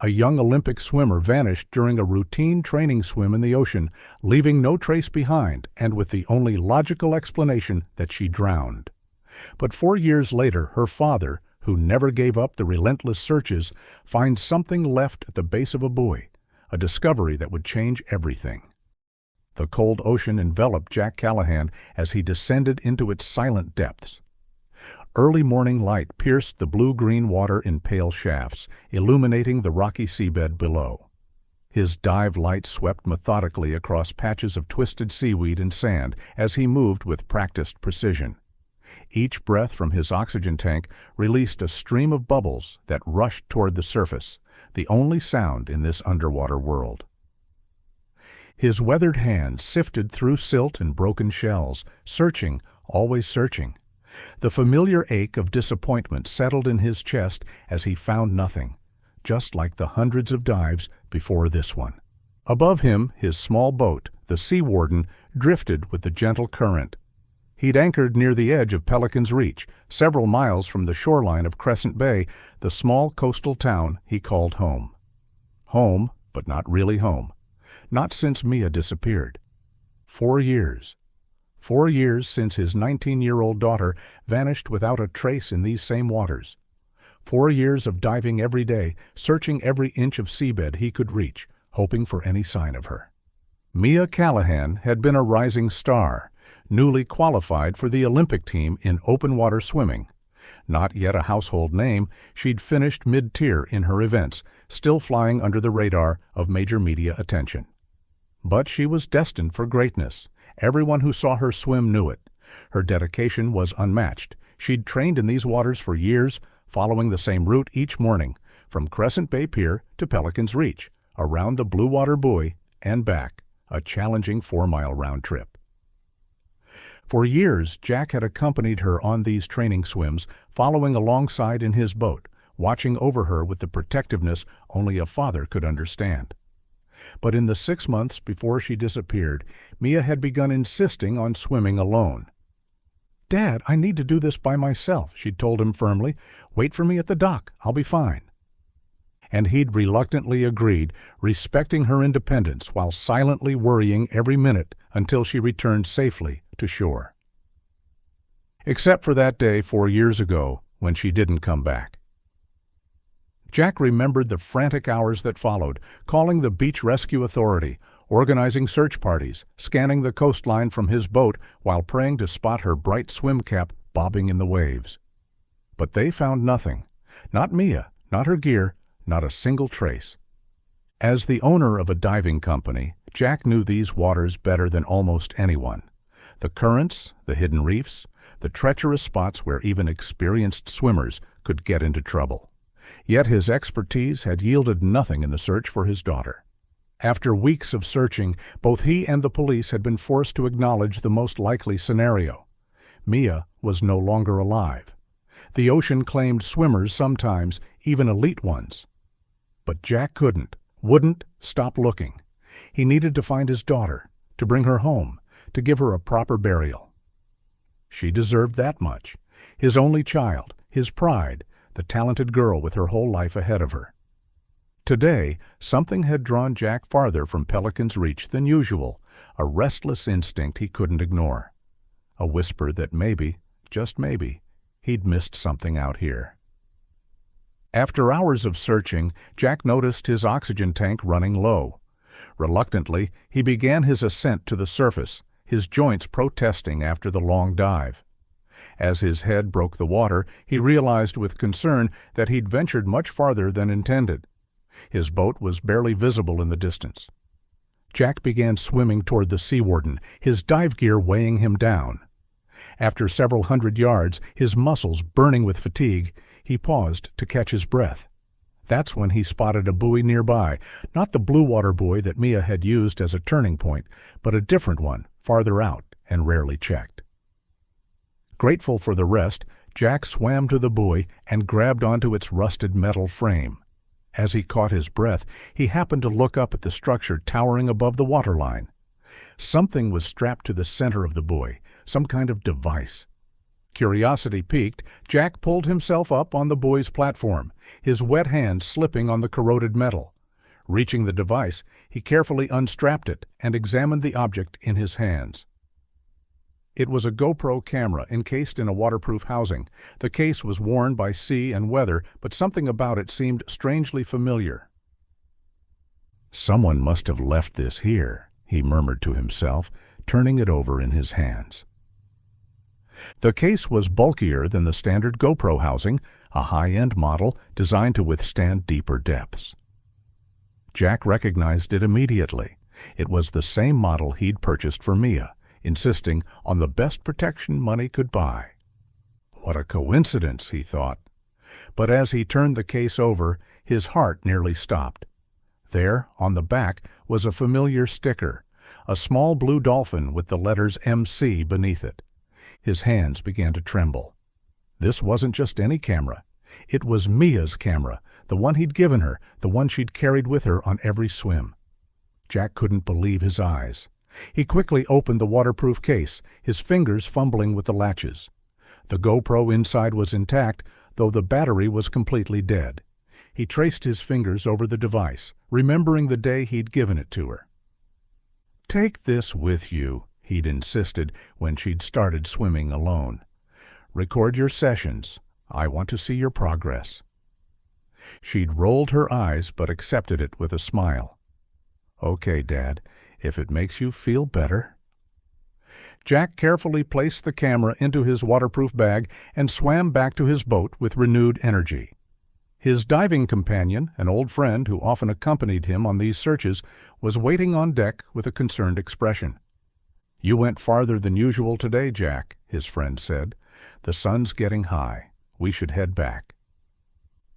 A young Olympic swimmer vanished during a routine training swim in the ocean, leaving no trace behind and with the only logical explanation that she drowned. But 4 years later, her father, who never gave up the relentless searches, finds something left at the base of a buoy, a discovery that would change everything. The cold ocean enveloped Jack Callahan as he descended into its silent depths. Early morning light pierced the blue-green water in pale shafts, illuminating the rocky seabed below. His dive light swept methodically across patches of twisted seaweed and sand as he moved with practiced precision. Each breath from his oxygen tank released a stream of bubbles that rushed toward the surface, the only sound in this underwater world. His weathered hands sifted through silt and broken shells, searching, always searching. The familiar ache of disappointment settled in his chest as he found nothing, just like the hundreds of dives before this one. Above him, his small boat, the Sea Warden, drifted with the gentle current. He'd anchored near the edge of Pelican's Reach, several miles from the shoreline of Crescent Bay, the small coastal town he called home. Home, but not really home. Not since Mia disappeared. 4 years. 4 years since his 19-year-old daughter vanished without a trace in these same waters. 4 years of diving every day, searching every inch of seabed he could reach, hoping for any sign of her. Mia Callahan had been a rising star, newly qualified for the Olympic team in open water swimming. Not yet a household name, she'd finished mid-tier in her events, still flying under the radar of major media attention. But she was destined for greatness. Everyone who saw her swim knew it. Her dedication was unmatched. She'd trained in these waters for years, following the same route each morning, from Crescent Bay Pier to Pelican's Reach, around the Blue Water Buoy, and back, a challenging 4-mile round trip. For years, Jack had accompanied her on these training swims, following alongside in his boat, watching over her with the protectiveness only a father could understand. But in the 6 months before she disappeared, Mia had begun insisting on swimming alone. "Dad, I need to do this by myself," she'd told him firmly. "Wait for me at the dock. I'll be fine." And he'd reluctantly agreed, respecting her independence while silently worrying every minute until she returned safely to shore. Except for that day 4 years ago when she didn't come back. Jack remembered the frantic hours that followed, calling the Beach Rescue Authority, organizing search parties, scanning the coastline from his boat while praying to spot her bright swim cap bobbing in the waves. But they found nothing. Not Mia, not her gear, not a single trace. As the owner of a diving company, Jack knew these waters better than almost anyone. The currents, the hidden reefs, the treacherous spots where even experienced swimmers could get into trouble. Yet his expertise had yielded nothing in the search for his daughter. After weeks of searching, both he and the police had been forced to acknowledge the most likely scenario. Mia was no longer alive. The ocean claimed swimmers sometimes, even elite ones. But Jack wouldn't stop looking. He needed to find his daughter, to bring her home, to give her a proper burial. She deserved that much. His only child, his pride, the talented girl with her whole life ahead of her. Today, something had drawn Jack farther from Pelican's Reach than usual, a restless instinct he couldn't ignore. A whisper that maybe, just maybe, he'd missed something out here. After hours of searching, Jack noticed his oxygen tank running low. Reluctantly, he began his ascent to the surface, his joints protesting after the long dive. As his head broke the water, he realized with concern that he'd ventured much farther than intended. His boat was barely visible in the distance. Jack began swimming toward the Sea Warden, his dive gear weighing him down. After several hundred yards, his muscles burning with fatigue, he paused to catch his breath. That's when he spotted a buoy nearby, not the Blue Water Buoy that Mia had used as a turning point, but a different one, farther out and rarely checked. Grateful for the rest, Jack swam to the buoy and grabbed onto its rusted metal frame. As he caught his breath, he happened to look up at the structure towering above the waterline. Something was strapped to the center of the buoy, some kind of device. Curiosity piqued, Jack pulled himself up on the buoy's platform, his wet hand slipping on the corroded metal. Reaching the device, he carefully unstrapped it and examined the object in his hands. It was a GoPro camera encased in a waterproof housing. The case was worn by sea and weather, but something about it seemed strangely familiar. "Someone must have left this here," he murmured to himself, turning it over in his hands. The case was bulkier than the standard GoPro housing, a high-end model designed to withstand deeper depths. Jack recognized it immediately. It was the same model he'd purchased for Mia, insisting on the best protection money could buy. What a coincidence, he thought. But as he turned the case over, his heart nearly stopped. There, on the back, was a familiar sticker, a small blue dolphin with the letters MC beneath it. His hands began to tremble. This wasn't just any camera. It was Mia's camera, the one he'd given her, the one she'd carried with her on every swim. Jack couldn't believe his eyes. He quickly opened the waterproof case, his fingers fumbling with the latches. The GoPro inside was intact, though the battery was completely dead. He traced his fingers over the device, remembering the day he'd given it to her. "Take this with you," he'd insisted when she'd started swimming alone. "Record your sessions. I want to see your progress." She'd rolled her eyes but accepted it with a smile. "Okay, Dad, if it makes you feel better." Jack carefully placed the camera into his waterproof bag and swam back to his boat with renewed energy. His diving companion, an old friend who often accompanied him on these searches, was waiting on deck with a concerned expression. "You went farther than usual today, Jack," his friend said. "The sun's getting high. We should head back."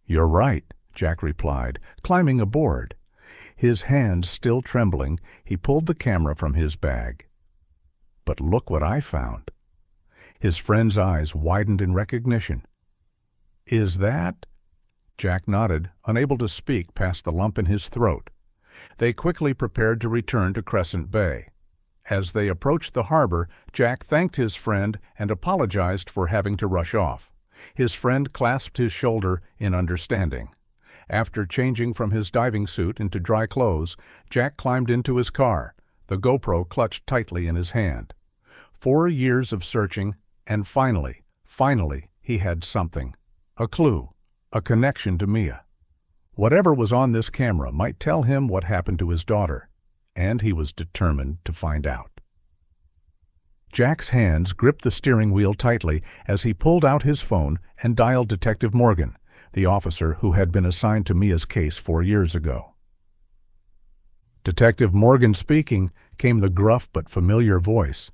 "You're right," Jack replied, climbing aboard. His hands still trembling, he pulled the camera from his bag. "But look what I found." His friend's eyes widened in recognition. "Is that—" Jack nodded, unable to speak past the lump in his throat. They quickly prepared to return to Crescent Bay. As they approached the harbor, Jack thanked his friend and apologized for having to rush off. His friend clasped his shoulder in understanding. After changing from his diving suit into dry clothes, Jack climbed into his car, the GoPro clutched tightly in his hand. 4 years of searching, and finally, he had something. A clue, a connection to Mia. Whatever was on this camera might tell him what happened to his daughter, and he was determined to find out. Jack's hands gripped the steering wheel tightly as he pulled out his phone and dialed Detective Morgan, the officer who had been assigned to Mia's case 4 years ago. "Detective Morgan speaking," came the gruff but familiar voice.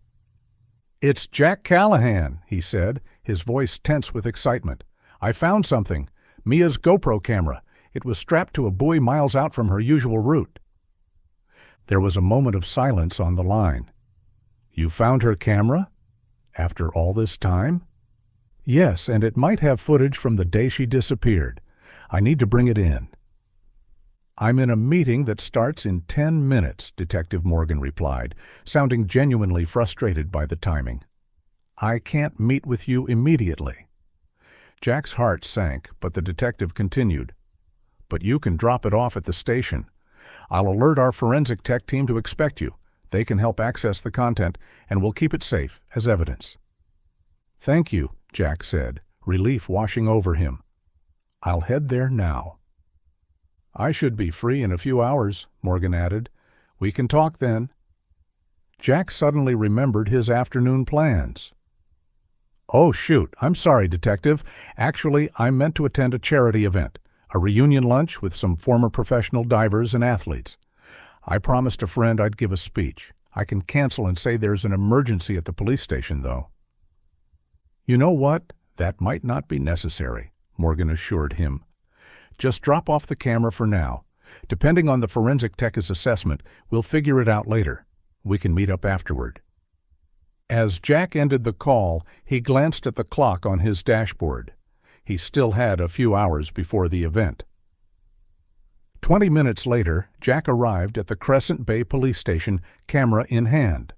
"It's Jack Callahan," he said, his voice tense with excitement. "I found something. Mia's GoPro camera. It was strapped to a buoy miles out from her usual route." There was a moment of silence on the line. "You found her camera? After all this time?" "Yes, and it might have footage from the day she disappeared. I need to bring it in." "I'm in a meeting that starts in 10 minutes, Detective Morgan replied, sounding genuinely frustrated by the timing. "I can't meet with you immediately." Jack's heart sank, but the detective continued. "But you can drop it off at the station. I'll alert our forensic tech team to expect you. They can help access the content, and we'll keep it safe as evidence." "Thank you," Jack said, relief washing over him. "I'll head there now." "I should be free in a few hours," Morgan added. "We can talk then." Jack suddenly remembered his afternoon plans. "Oh, shoot, I'm sorry, Detective. Actually, I meant to attend a charity event, a reunion lunch with some former professional divers and athletes. I promised a friend I'd give a speech. I can cancel and say there's an emergency at the police station, though." "You know what? That might not be necessary," Morgan assured him. "Just drop off the camera for now. Depending on the forensic tech's assessment, we'll figure it out later. We can meet up afterward." As Jack ended the call, he glanced at the clock on his dashboard. He still had a few hours before the event. 20 minutes later, Jack arrived at the Crescent Bay police station, camera in hand.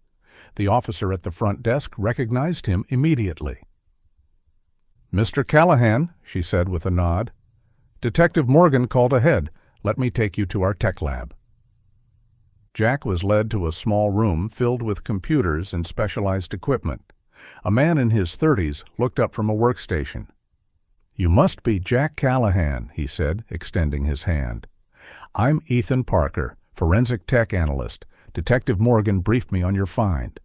The officer at the front desk recognized him immediately. "Mr. Callahan," she said with a nod. "Detective Morgan called ahead. Let me take you to our tech lab." Jack was led to a small room filled with computers and specialized equipment. A man in his 30s looked up from a workstation. "You must be Jack Callahan," he said, extending his hand. "I'm Ethan Parker, forensic tech analyst. Detective Morgan briefed me on your find."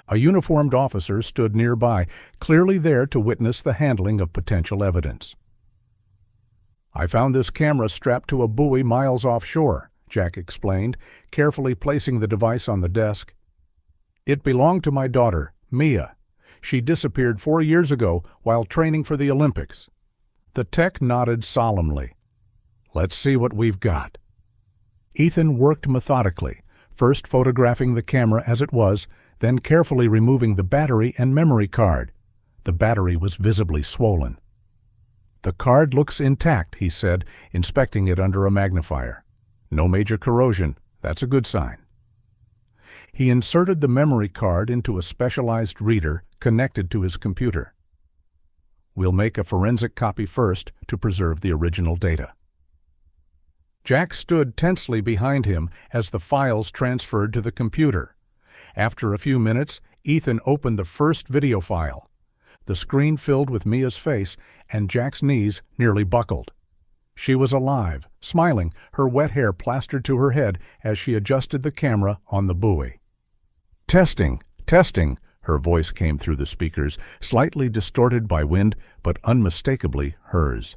A uniformed officer stood nearby, clearly there to witness the handling of potential evidence. "I found this camera strapped to a buoy miles offshore," Jack explained, carefully placing the device on the desk. "It belonged to my daughter, Mia. She disappeared 4 years ago while training for the Olympics." The tech nodded solemnly. "Let's see what we've got." Ethan worked methodically, first photographing the camera as it was, then carefully removing the battery and memory card. The battery was visibly swollen. "The card looks intact," he said, inspecting it under a magnifier. "No major corrosion. That's a good sign." He inserted the memory card into a specialized reader connected to his computer. "We'll make a forensic copy first to preserve the original data." Jack stood tensely behind him as the files transferred to the computer. After a few minutes, Ethan opened the first video file. The screen filled with Mia's face, and Jack's knees nearly buckled. She was alive, smiling, her wet hair plastered to her head as she adjusted the camera on the buoy. "Testing, testing," her voice came through the speakers, slightly distorted by wind, but unmistakably hers.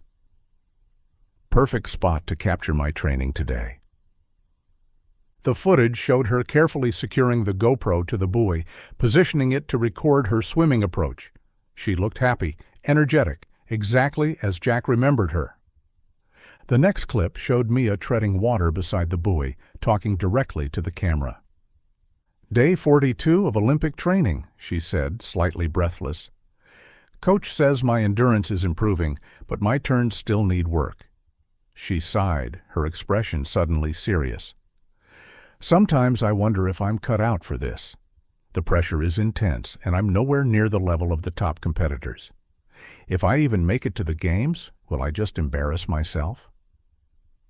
"Perfect spot to capture my training today." The footage showed her carefully securing the GoPro to the buoy, positioning it to record her swimming approach. She looked happy, energetic, exactly as Jack remembered her. The next clip showed Mia treading water beside the buoy, talking directly to the camera. "Day 42 of Olympic training," she said, slightly breathless. "Coach says my endurance is improving, but my turns still need work." She sighed, her expression suddenly serious. "Sometimes I wonder if I'm cut out for this. The pressure is intense, and I'm nowhere near the level of the top competitors. If I even make it to the games, will I just embarrass myself?"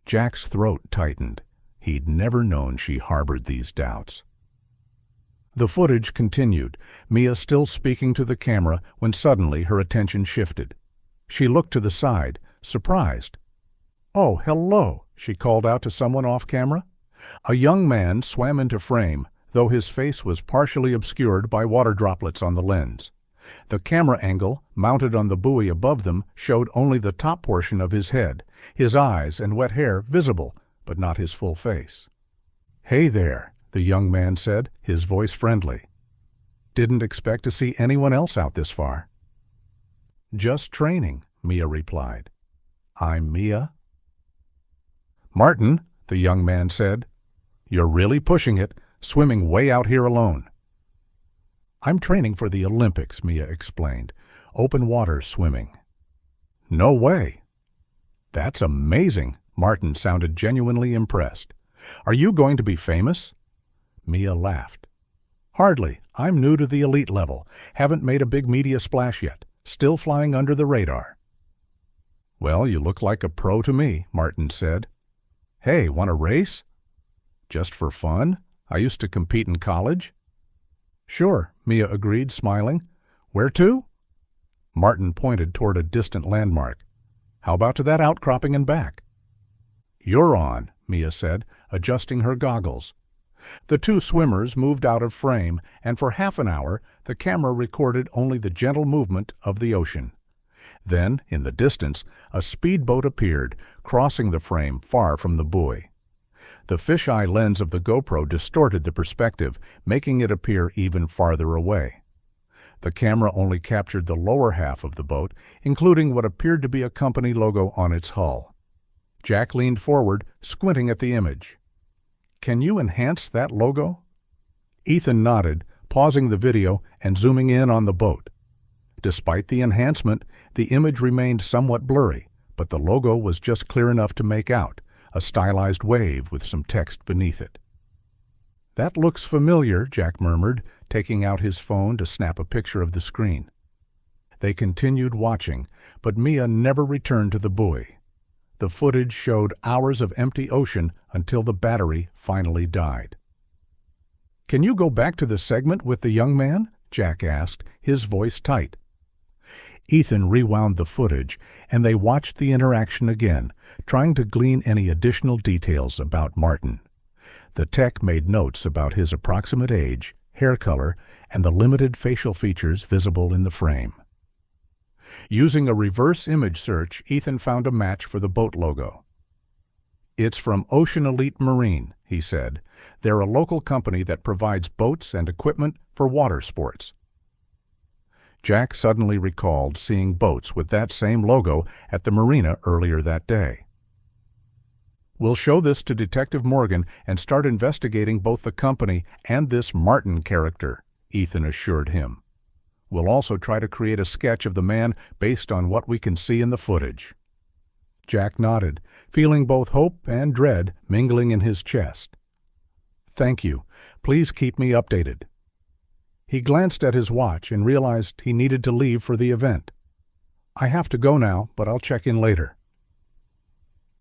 Jack's throat tightened. He'd never known she harbored these doubts. The footage continued, Mia still speaking to the camera when suddenly her attention shifted. She looked to the side, surprised. "Oh, hello," she called out to someone off camera. A young man swam into frame, though his face was partially obscured by water droplets on the lens. The camera angle, mounted on the buoy above them, showed only the top portion of his head, his eyes and wet hair visible, but not his full face. "Hey there," the young man said, his voice friendly. "Didn't expect to see anyone else out this far." "Just training," Mia replied. "I'm Mia." "Martin," the young man said, "you're really pushing it, swimming way out here alone." "I'm training for the Olympics," Mia explained. "Open water swimming." "No way." "That's amazing." Martin sounded genuinely impressed. "Are you going to be famous?" Mia laughed. "Hardly. I'm new to the elite level. Haven't made a big media splash yet. Still flying under the radar." "Well, you look like a pro to me," Martin said. "Hey, want a race?" "Just for fun? I used to compete in college." "Sure," Mia agreed, smiling. "Where to?" Martin pointed toward a distant landmark. "How about to that outcropping and back?" "You're on," Mia said, adjusting her goggles. The two swimmers moved out of frame, and for half an hour the camera recorded only the gentle movement of the ocean. Then, in the distance, a speedboat appeared, crossing the frame far from the buoy. The fisheye lens of the GoPro distorted the perspective, making it appear even farther away. The camera only captured the lower half of the boat, including what appeared to be a company logo on its hull. Jack leaned forward, squinting at the image. "Can you enhance that logo?" Ethan nodded, pausing the video and zooming in on the boat. Despite the enhancement, the image remained somewhat blurry, but the logo was just clear enough to make out, a stylized wave with some text beneath it. "That looks familiar," Jack murmured, taking out his phone to snap a picture of the screen. They continued watching, but Mia never returned to the buoy. The footage showed hours of empty ocean until the battery finally died. "Can you go back to the segment with the young man?" Jack asked, his voice tight. Ethan rewound the footage, and they watched the interaction again, trying to glean any additional details about Martin. The tech made notes about his approximate age, hair color, and the limited facial features visible in the frame. Using a reverse image search, Ethan found a match for the boat logo. "It's from Ocean Elite Marine," he said. "They're a local company that provides boats and equipment for water sports." Jack suddenly recalled seeing boats with that same logo at the marina earlier that day. "We'll show this to Detective Morgan and start investigating both the company and this Martin character," Ethan assured him. "We'll also try to create a sketch of the man based on what we can see in the footage." Jack nodded, feeling both hope and dread mingling in his chest. "Thank you. Please keep me updated." He glanced at his watch and realized he needed to leave for the event. "I have to go now, but I'll check in later."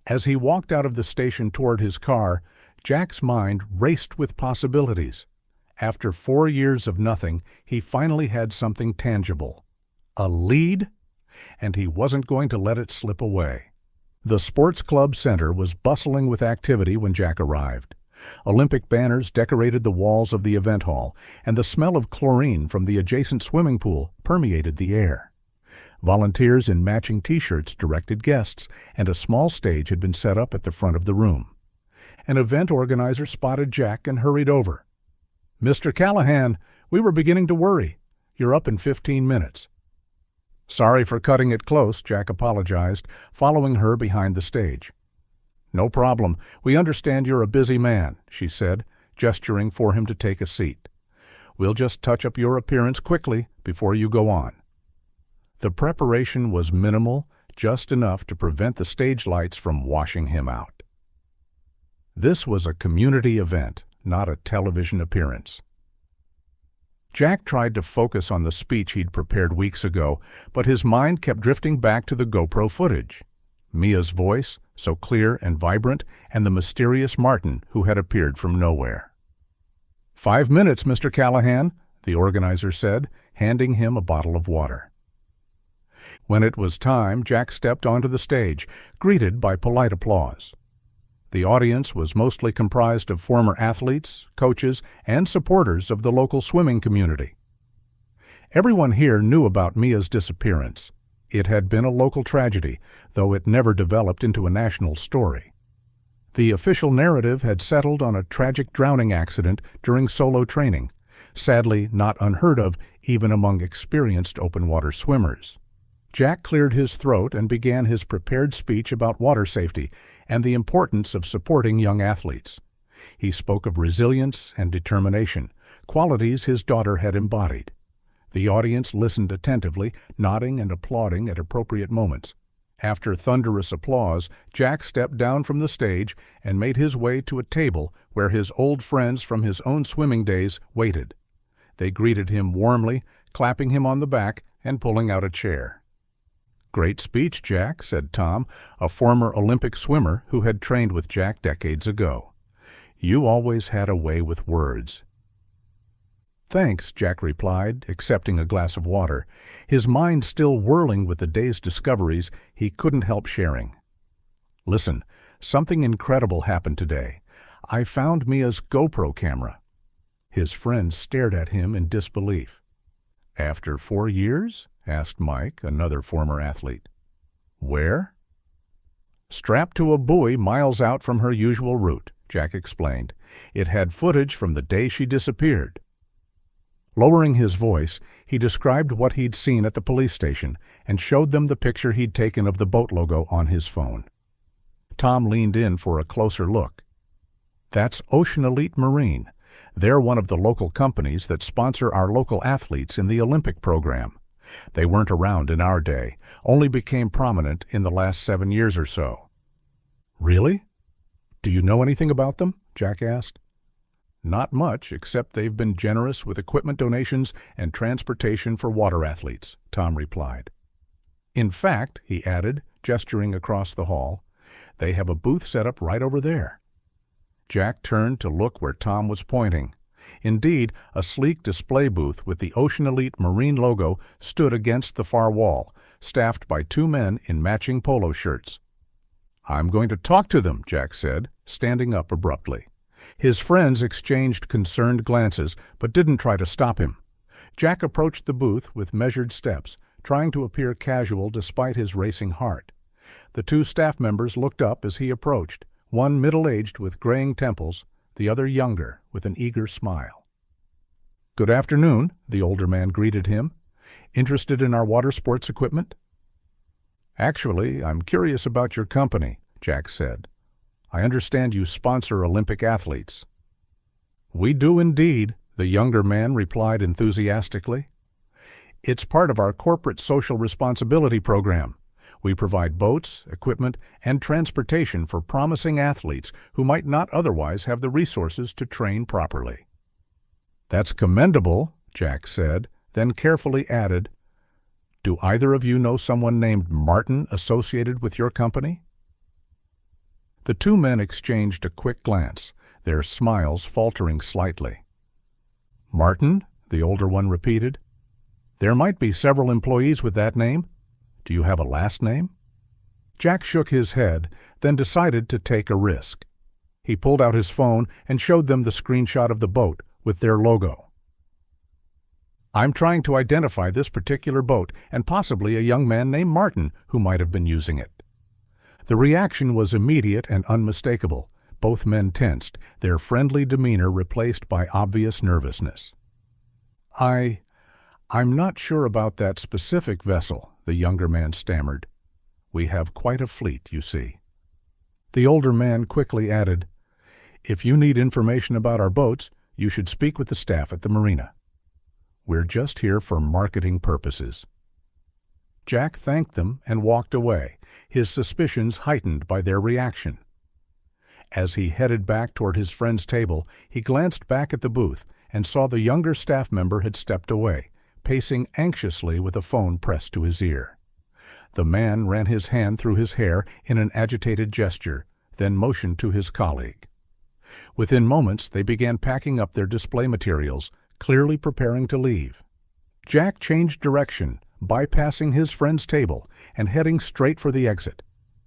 As he walked out of the station toward his car, Jack's mind raced with possibilities. After 4 years of nothing, he finally had something tangible. A lead? And he wasn't going to let it slip away. The Sports Club Center was bustling with activity when Jack arrived. Olympic banners decorated the walls of the event hall, and the smell of chlorine from the adjacent swimming pool permeated the air. Volunteers in matching T-shirts directed guests, and a small stage had been set up at the front of the room. An event organizer spotted Jack and hurried over. "Mr. Callahan, we were beginning to worry. You're up in 15 minutes. "Sorry for cutting it close," Jack apologized, following her behind the stage. "No problem. We understand you're a busy man," she said, gesturing for him to take a seat. "We'll just touch up your appearance quickly before you go on." The preparation was minimal, just enough to prevent the stage lights from washing him out. This was a community event, not a television appearance. Jack tried to focus on the speech he'd prepared weeks ago, but his mind kept drifting back to the GoPro footage. Mia's voice, so clear and vibrant, and the mysterious Martin who had appeared from nowhere. "5 minutes, Mr. Callahan," the organizer said, handing him a bottle of water. When it was time, Jack stepped onto the stage, greeted by polite applause. The audience was mostly comprised of former athletes, coaches, and supporters of the local swimming community. Everyone here knew about Mia's disappearance. It had been a local tragedy, though it never developed into a national story. The official narrative had settled on a tragic drowning accident during solo training, sadly not unheard of even among experienced open-water swimmers. Jack cleared his throat and began his prepared speech about water safety and the importance of supporting young athletes. He spoke of resilience and determination, qualities his daughter had embodied. The audience listened attentively, nodding and applauding at appropriate moments. After thunderous applause, Jack stepped down from the stage and made his way to a table where his old friends from his own swimming days waited. They greeted him warmly, clapping him on the back and pulling out a chair. "Great speech, Jack," said Tom, a former Olympic swimmer who had trained with Jack decades ago. "You always had a way with words." "Thanks," Jack replied, accepting a glass of water, his mind still whirling with the day's discoveries he couldn't help sharing. "Listen, something incredible happened today. I found Mia's GoPro camera." His friends stared at him in disbelief. "After 4 years?" asked Mike, another former athlete. "Where?" "Strapped to a buoy miles out from her usual route," Jack explained. "It had footage from the day she disappeared." Lowering his voice, he described what he'd seen at the police station and showed them the picture he'd taken of the boat logo on his phone. Tom leaned in for a closer look. "That's Ocean Elite Marine. They're one of the local companies that sponsor our local athletes in the Olympic program. They weren't around in our day, only became prominent in the last 7 years or so." "Really? Do you know anything about them?" Jack asked. Not much, except they've been generous with equipment donations and transportation for water athletes, Tom replied. In fact, he added, gesturing across the hall, they have a booth set up right over there. Jack turned to look where Tom was pointing. Indeed, a sleek display booth with the Ocean Elite Marine logo stood against the far wall, staffed by 2 men in matching polo shirts. I'm going to talk to them, Jack said, standing up abruptly. His friends exchanged concerned glances, but didn't try to stop him. Jack approached the booth with measured steps, trying to appear casual despite his racing heart. The 2 staff members looked up as he approached, one middle-aged with graying temples, the other younger with an eager smile. Good afternoon, the older man greeted him. Interested in our water sports equipment? Actually, I'm curious about your company, Jack said. I understand you sponsor Olympic athletes. We do indeed, the younger man replied enthusiastically. It's part of our corporate social responsibility program. We provide boats, equipment, and transportation for promising athletes who might not otherwise have the resources to train properly. That's commendable, Jack said, then carefully added, Do either of you know someone named Martin associated with your company? The 2 men exchanged a quick glance, their smiles faltering slightly. Martin? The older one repeated. There might be several employees with that name. Do you have a last name? Jack shook his head, then decided to take a risk. He pulled out his phone and showed them the screenshot of the boat with their logo. I'm trying to identify this particular boat and possibly a young man named Martin who might have been using it. The reaction was immediate and unmistakable. Both men tensed, their friendly demeanor replaced by obvious nervousness. I'm not sure about that specific vessel, the younger man stammered. We have quite a fleet, you see. The older man quickly added, If you need information about our boats, you should speak with the staff at the marina. We're just here for marketing purposes. Jack thanked them and walked away, his suspicions heightened by their reaction. As he headed back toward his friend's table, he glanced back at the booth and saw the younger staff member had stepped away, pacing anxiously with a phone pressed to his ear. The man ran his hand through his hair in an agitated gesture, then motioned to his colleague. Within moments, they began packing up their display materials, clearly preparing to leave. Jack changed direction, bypassing his friend's table and heading straight for the exit.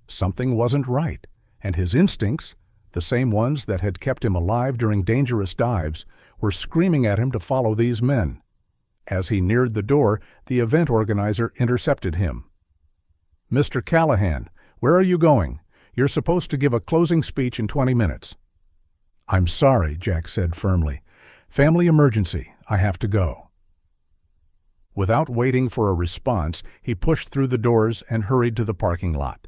Something wasn't right, and his instincts, the same ones that had kept him alive during dangerous dives, were screaming at him to follow these men. As he neared the door, the event organizer intercepted him. Mr. Callahan, where are you going? You're supposed to give a closing speech in 20 minutes. I'm sorry, Jack said firmly. Family emergency. I have to go. Without waiting for a response, he pushed through the doors and hurried to the parking lot.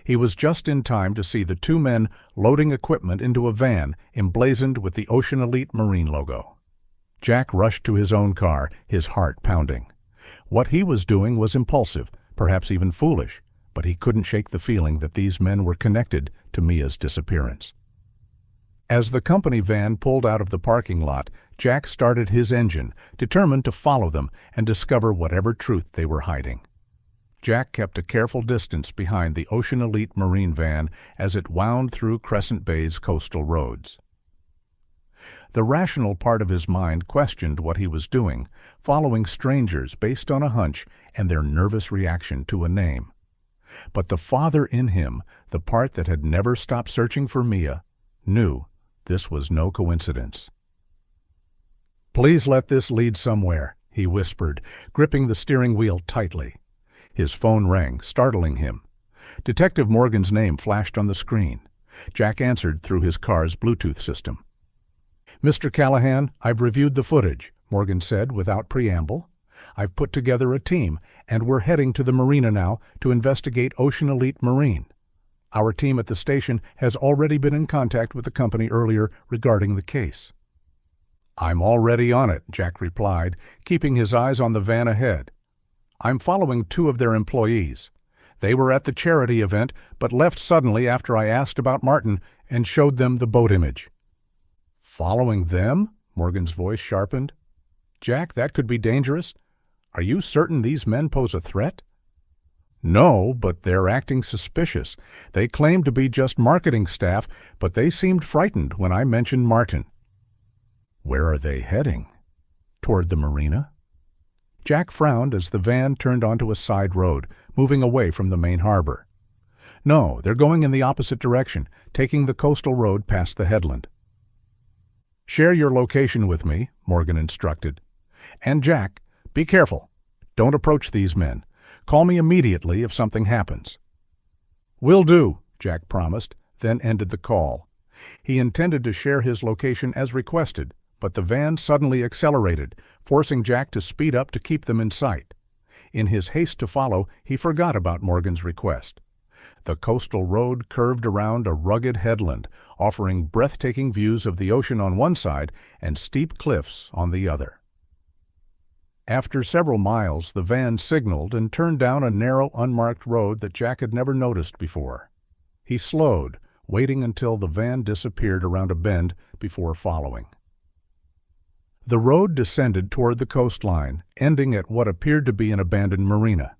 He was just in time to see the 2 men loading equipment into a van emblazoned with the Ocean Elite Marine logo. Jack rushed to his own car, his heart pounding. What he was doing was impulsive, perhaps even foolish, but he couldn't shake the feeling that these men were connected to Mia's disappearance. As the company van pulled out of the parking lot, Jack started his engine, determined to follow them and discover whatever truth they were hiding. Jack kept a careful distance behind the Ocean Elite Marine van as it wound through Crescent Bay's coastal roads. The rational part of his mind questioned what he was doing, following strangers based on a hunch and their nervous reaction to a name. But the father in him, the part that had never stopped searching for Mia, knew this was no coincidence. Please let this lead somewhere, he whispered, gripping the steering wheel tightly. His phone rang, startling him. Detective Morgan's name flashed on the screen. Jack answered through his car's Bluetooth system. Mr. Callahan, I've reviewed the footage, Morgan said without preamble. I've put together a team, and we're heading to the marina now to investigate Ocean Elite Marine. Our team at the station has already been in contact with the company earlier regarding the case. I'm already on it, Jack replied, keeping his eyes on the van ahead. I'm following 2 of their employees. They were at the charity event, but left suddenly after I asked about Martin and showed them the boat image. Following them? Morgan's voice sharpened. Jack, that could be dangerous. Are you certain these men pose a threat? No, but they're acting suspicious. They claim to be just marketing staff, but they seemed frightened when I mentioned Martin. Where are they heading? Toward the marina? Jack frowned as the van turned onto a side road, moving away from the main harbor. No, they're going in the opposite direction, taking the coastal road past the headland. Share your location with me, Morgan instructed. And Jack, be careful. Don't approach these men. Call me immediately if something happens. Will do, Jack promised, then ended the call. He intended to share his location as requested, but the van suddenly accelerated, forcing Jack to speed up to keep them in sight. In his haste to follow, he forgot about Morgan's request. The coastal road curved around a rugged headland, offering breathtaking views of the ocean on one side and steep cliffs on the other. After several miles, the van signaled and turned down a narrow, unmarked road that Jack had never noticed before. He slowed, waiting until the van disappeared around a bend before following. The road descended toward the coastline, ending at what appeared to be an abandoned marina.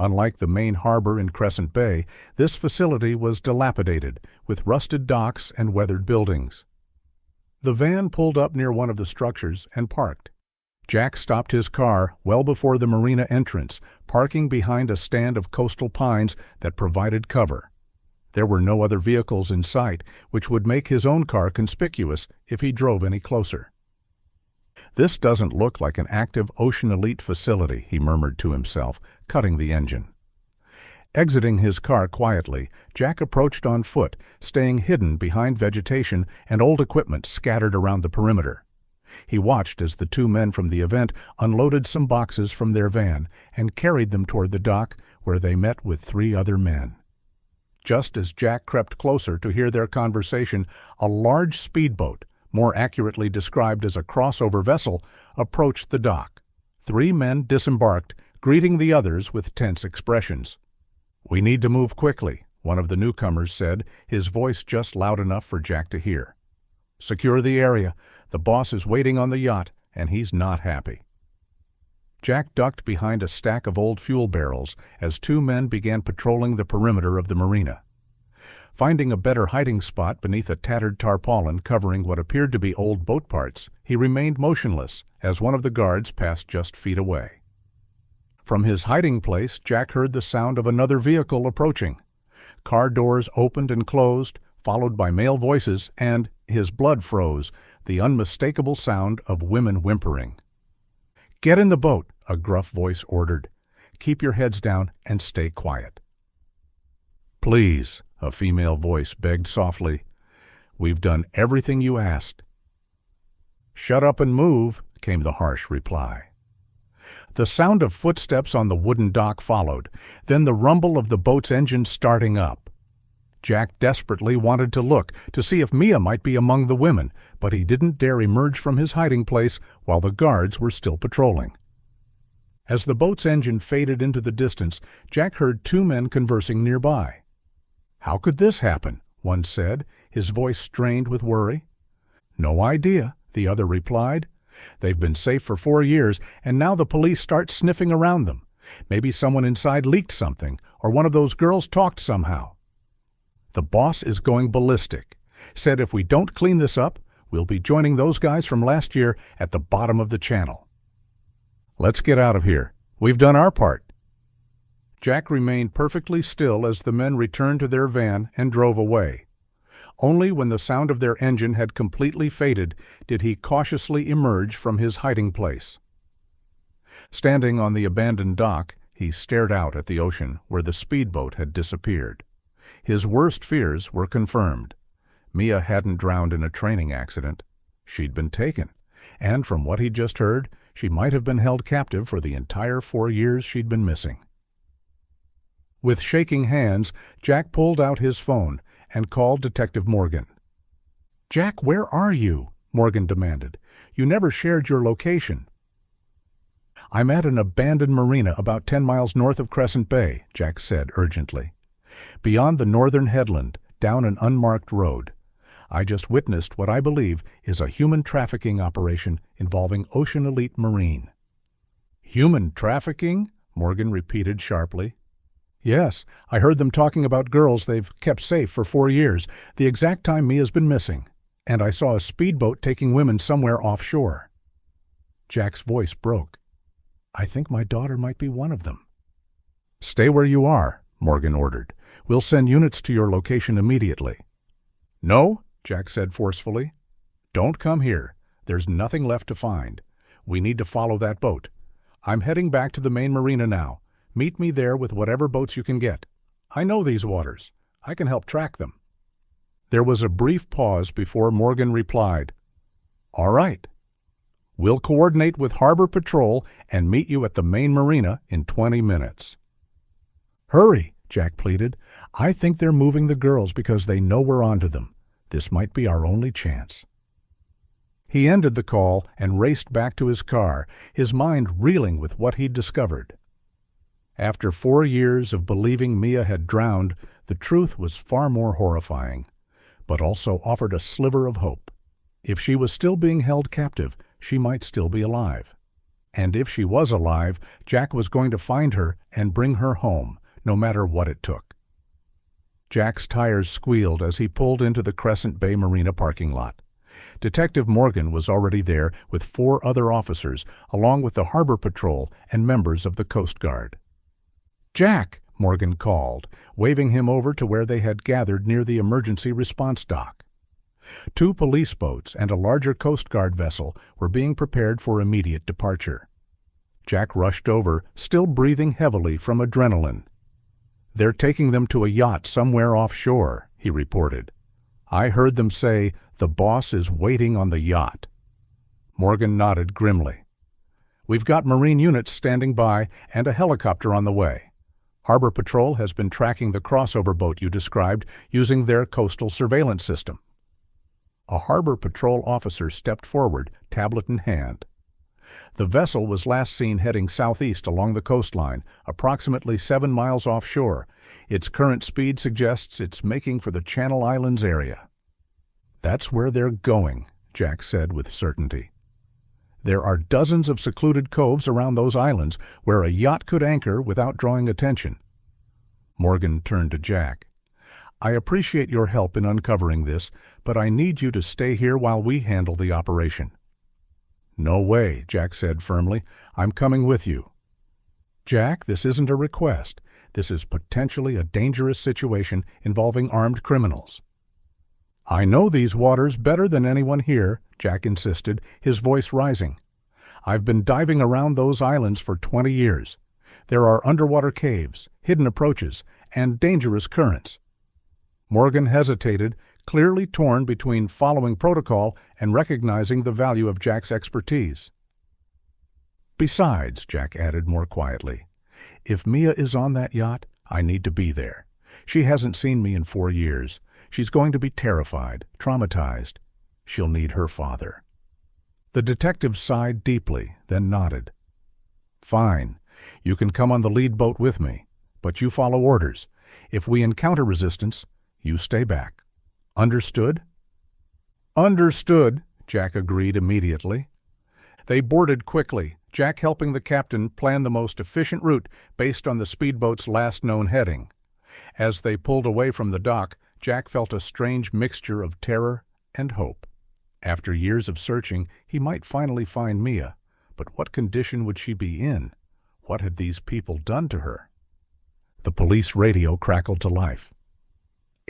Unlike the main harbor in Crescent Bay, this facility was dilapidated, with rusted docks and weathered buildings. The van pulled up near one of the structures and parked. Jack stopped his car well before the marina entrance, parking behind a stand of coastal pines that provided cover. There were no other vehicles in sight, which would make his own car conspicuous if he drove any closer. This doesn't look like an active Ocean Elite facility, he murmured to himself, cutting the engine. Exiting his car quietly, Jack approached on foot, staying hidden behind vegetation and old equipment scattered around the perimeter. He watched as the two men from the event unloaded some boxes from their van and carried them toward the dock, where they met with 3 other men. Just as Jack crept closer to hear their conversation, a large speedboat, more accurately described as a crossover vessel, approached the dock. 3 men disembarked, greeting the others with tense expressions. "We need to move quickly," one of the newcomers said, his voice just loud enough for Jack to hear. "Secure the area. The boss is waiting on the yacht, and he's not happy." Jack ducked behind a stack of old fuel barrels as 2 men began patrolling the perimeter of the marina. Finding a better hiding spot beneath a tattered tarpaulin covering what appeared to be old boat parts, he remained motionless as one of the guards passed just feet away. From his hiding place, Jack heard the sound of another vehicle approaching. Car doors opened and closed, followed by male voices, and his blood froze, the unmistakable sound of women whimpering. "Get in the boat," a gruff voice ordered. "Keep your heads down and stay quiet." "Please," a female voice begged softly. "We've done everything you asked." "Shut up and move," came the harsh reply. The sound of footsteps on the wooden dock followed, then the rumble of the boat's engine starting up. Jack desperately wanted to look to see if Mia might be among the women, but he didn't dare emerge from his hiding place while the guards were still patrolling. As the boat's engine faded into the distance, Jack heard 2 men conversing nearby. "How could this happen?" one said, his voice strained with worry. "No idea," the other replied. "They've been safe for 4 years, and now the police start sniffing around them. Maybe someone inside leaked something, or one of those girls talked somehow. The boss is going ballistic. Said if we don't clean this up, we'll be joining those guys from last year at the bottom of the channel. Let's get out of here. We've done our part." Jack remained perfectly still as the men returned to their van and drove away. Only when the sound of their engine had completely faded did he cautiously emerge from his hiding place. Standing on the abandoned dock, he stared out at the ocean where the speedboat had disappeared. His worst fears were confirmed. Mia hadn't drowned in a training accident. She'd been taken, and from what he'd just heard, she might have been held captive for the entire 4 years she'd been missing. With shaking hands, Jack pulled out his phone and called Detective Morgan. "Jack, where are you?" Morgan demanded. "You never shared your location." "I'm at an abandoned marina about 10 miles north of Crescent Bay," Jack said urgently. "Beyond the northern headland, down an unmarked road. I just witnessed what I believe is a human trafficking operation involving Ocean Elite Marine." "Human trafficking?" Morgan repeated sharply. "Yes, I heard them talking about girls they've kept safe for 4 years, the exact time Mia's been missing. And I saw a speedboat taking women somewhere offshore." Jack's voice broke. "I think my daughter might be one of them." "Stay where you are," Morgan ordered. "We'll send units to your location immediately." "No," Jack said forcefully. "Don't come here. There's nothing left to find. We need to follow that boat. I'm heading back to the main marina now. Meet me there with whatever boats you can get. I know these waters. I can help track them." There was a brief pause before Morgan replied, "All right. We'll coordinate with Harbor Patrol and meet you at the main marina in 20 minutes. "Hurry," Jack pleaded. "I think they're moving the girls because they know we're onto them. This might be our only chance." He ended the call and raced back to his car, his mind reeling with what he'd discovered. After 4 years of believing Mia had drowned, the truth was far more horrifying, but also offered a sliver of hope. If she was still being held captive, she might still be alive. And if she was alive, Jack was going to find her and bring her home, no matter what it took. Jack's tires squealed as he pulled into the Crescent Bay Marina parking lot. Detective Morgan was already there with 4 other officers, along with the Harbor Patrol and members of the Coast Guard. "Jack!" Morgan called, waving him over to where they had gathered near the emergency response dock. 2 police boats and a larger Coast Guard vessel were being prepared for immediate departure. Jack rushed over, still breathing heavily from adrenaline. "They're taking them to a yacht somewhere offshore," he reported. "I heard them say the boss is waiting on the yacht." Morgan nodded grimly. "We've got Marine units standing by and a helicopter on the way. Harbor Patrol has been tracking the crossover boat you described using their coastal surveillance system." A Harbor Patrol officer stepped forward, tablet in hand. The vessel was last seen heading southeast along the coastline, approximately 7 miles offshore. Its current speed suggests it's making for the Channel Islands area. "That's where they're going," Jack said with certainty. "There are dozens of secluded coves around those islands where a yacht could anchor without drawing attention." Morgan turned to Jack. "I appreciate your help in uncovering this, but I need you to stay here while we handle the operation." "No way," Jack said firmly. "I'm coming with you." "Jack, this isn't a request. This is potentially a dangerous situation involving armed criminals." "I know these waters better than anyone here," Jack insisted, his voice rising. "I've been diving around those islands for 20 years. There are underwater caves, hidden approaches, and dangerous currents." Morgan hesitated, clearly torn between following protocol and recognizing the value of Jack's expertise. "Besides," Jack added more quietly, "if Mia is on that yacht, I need to be there. She hasn't seen me in 4 years. She's going to be terrified, traumatized. She'll need her father." The detective sighed deeply, then nodded. "Fine. You can come on the lead boat with me, but you follow orders. If we encounter resistance, you stay back. Understood?" "Understood," Jack agreed immediately. They boarded quickly, Jack helping the captain plan the most efficient route based on the speedboat's last known heading. As they pulled away from the dock, Jack felt a strange mixture of terror and hope. After years of searching, he might finally find Mia, but what condition would she be in? What had these people done to her? The police radio crackled to life.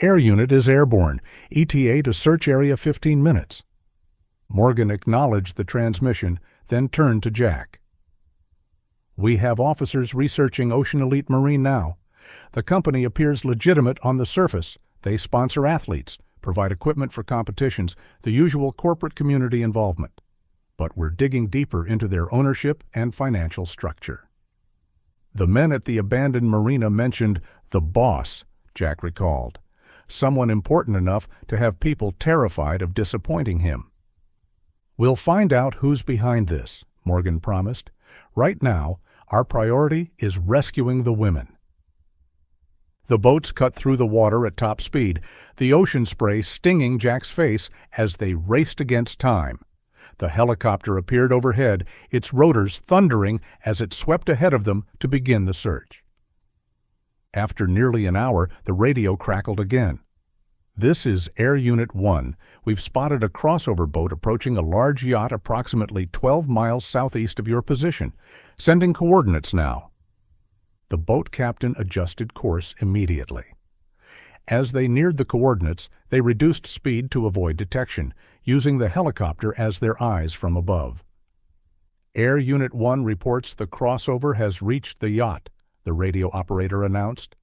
"Air unit is airborne. ETA to search area 15 minutes. Morgan acknowledged the transmission, then turned to Jack. "We have officers researching Ocean Elite Marine now. The company appears legitimate on the surface. They sponsor athletes, provide equipment for competitions, the usual corporate community involvement. But we're digging deeper into their ownership and financial structure." The men at the abandoned marina mentioned the boss, Jack recalled. Someone important enough to have people terrified of disappointing him. "We'll find out who's behind this," Morgan promised. "Right now, our priority is rescuing the women." The boats cut through the water at top speed, the ocean spray stinging Jack's face as they raced against time. The helicopter appeared overhead, its rotors thundering as it swept ahead of them to begin the search. After nearly an hour, the radio crackled again. "This is Air Unit 1. We've spotted a crossover boat approaching a large yacht approximately 12 miles southeast of your position. Sending coordinates now." The boat captain adjusted course immediately. As they neared the coordinates, they reduced speed to avoid detection, using the helicopter as their eyes from above. "Air Unit 1 reports the crossover has reached the yacht," the radio operator announced.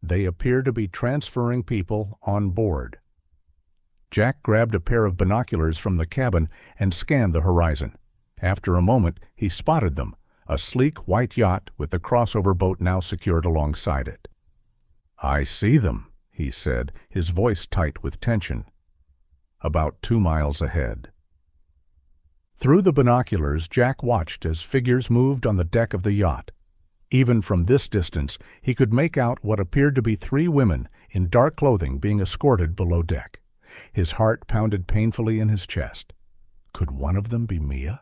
"They appear to be transferring people on board." Jack grabbed a pair of binoculars from the cabin and scanned the horizon. After a moment, he spotted them, a sleek white yacht with the crossover boat now secured alongside it. "I see them," he said, his voice tight with tension. "About 2 miles ahead." Through the binoculars, Jack watched as figures moved on the deck of the yacht. Even from this distance, he could make out what appeared to be 3 women in dark clothing being escorted below deck. His heart pounded painfully in his chest. Could one of them be Mia?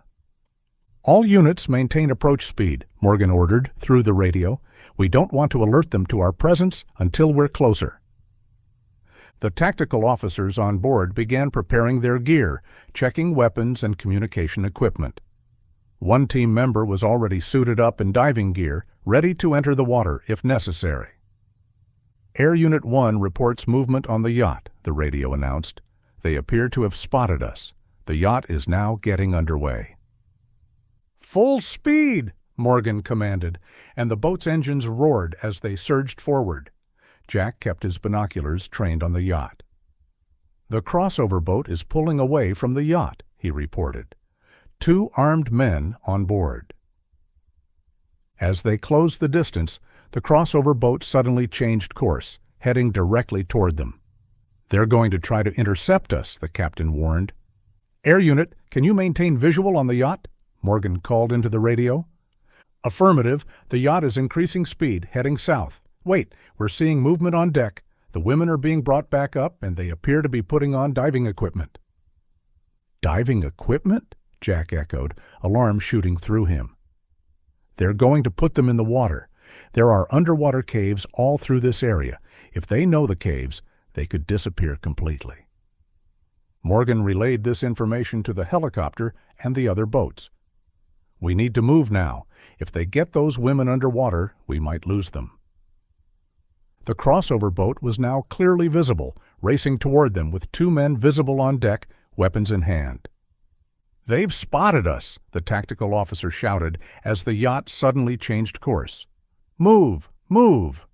"All units maintain approach speed," Morgan ordered through the radio. "We don't want to alert them to our presence until we're closer." The tactical officers on board began preparing their gear, checking weapons and communication equipment. One team member was already suited up in diving gear, ready to enter the water if necessary. "Air Unit 1 reports movement on the yacht," the radio announced. "They appear to have spotted us. The yacht is now getting underway." "Full speed!" Morgan commanded, and the boat's engines roared as they surged forward. Jack kept his binoculars trained on the yacht. "The crossover boat is pulling away from the yacht," he reported. 2 armed men on board. As they closed the distance, the crossover boat suddenly changed course, heading directly toward them. "They're going to try to intercept us," the captain warned. "Air Unit, can you maintain visual on the yacht?" Morgan called into the radio. "Affirmative. The yacht is increasing speed, heading south. Wait, we're seeing movement on deck. The women are being brought back up, and they appear to be putting on diving equipment." "Diving equipment?" Jack echoed, alarm shooting through him. "They're going to put them in the water. There are underwater caves all through this area. If they know the caves, they could disappear completely." Morgan relayed this information to the helicopter and the other boats. "We need to move now. If they get those women underwater, we might lose them." The crossover boat was now clearly visible, racing toward them with 2 men visible on deck, weapons in hand. "They've spotted us," the tactical officer shouted as the yacht suddenly changed course. "Move! Move!"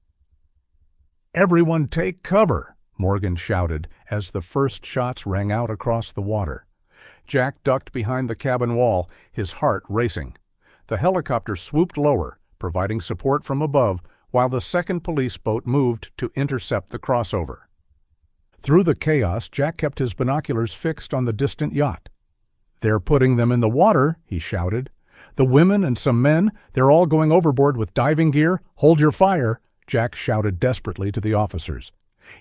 "Everyone take cover!" Morgan shouted as the first shots rang out across the water. Jack ducked behind the cabin wall, his heart racing. The helicopter swooped lower, providing support from above, while the second police boat moved to intercept the crossover. Through the chaos, Jack kept his binoculars fixed on the distant yacht. "They're putting them in the water," he shouted. "The women and some men, they're all going overboard with diving gear. Hold your fire," Jack shouted desperately to the officers.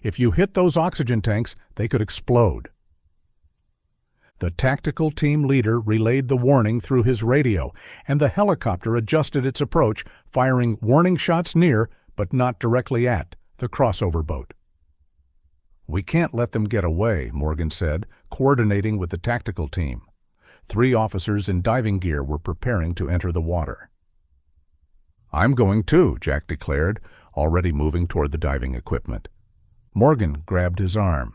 "If you hit those oxygen tanks, they could explode." The tactical team leader relayed the warning through his radio, and the helicopter adjusted its approach, firing warning shots near, but not directly at, the crossover boat. "We can't let them get away," Morgan said, coordinating with the tactical team. 3 officers in diving gear were preparing to enter the water. "I'm going too," Jack declared, already moving toward the diving equipment. Morgan grabbed his arm.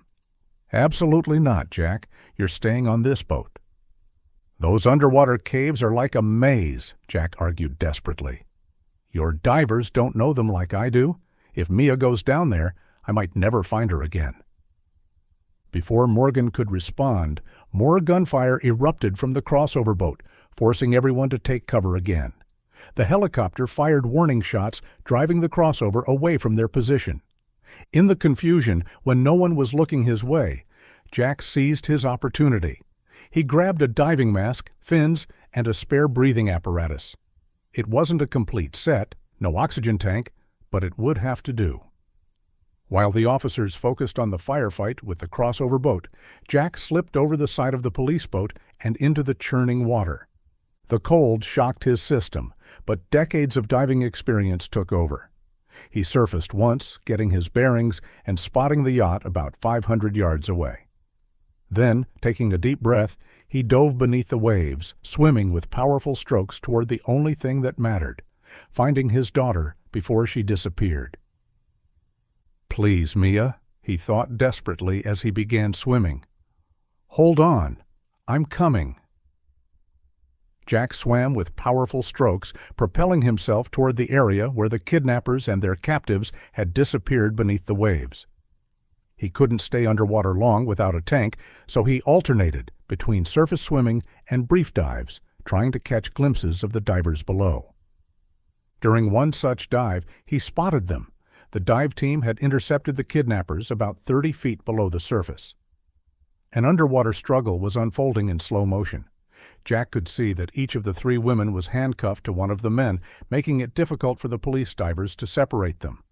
"Absolutely not, Jack. You're staying on this boat." "Those underwater caves are like a maze," Jack argued desperately. "Your divers don't know them like I do. If Mia goes down there, I might never find her again." Before Morgan could respond, more gunfire erupted from the crossover boat, forcing everyone to take cover again. The helicopter fired warning shots, driving the crossover away from their position. In the confusion, when no one was looking his way, Jack seized his opportunity. He grabbed a diving mask, fins, and a spare breathing apparatus. It wasn't a complete set, no oxygen tank, but it would have to do. While the officers focused on the firefight with the crossover boat, Jack slipped over the side of the police boat and into the churning water. The cold shocked his system, but decades of diving experience took over. He surfaced once, getting his bearings and spotting the yacht about 500 yards away. Then, taking a deep breath, he dove beneath the waves, swimming with powerful strokes toward the only thing that mattered, finding his daughter before she disappeared. "Please, Mia," he thought desperately as he began swimming. "Hold on. I'm coming." Jack swam with powerful strokes, propelling himself toward the area where the kidnappers and their captives had disappeared beneath the waves. He couldn't stay underwater long without a tank, so he alternated between surface swimming and brief dives, trying to catch glimpses of the divers below. During one such dive, he spotted them. The dive team had intercepted the kidnappers about 30 feet below the surface. An underwater struggle was unfolding in slow motion. Jack could see that each of the 3 women was handcuffed to one of the men, making it difficult for the police divers to separate them.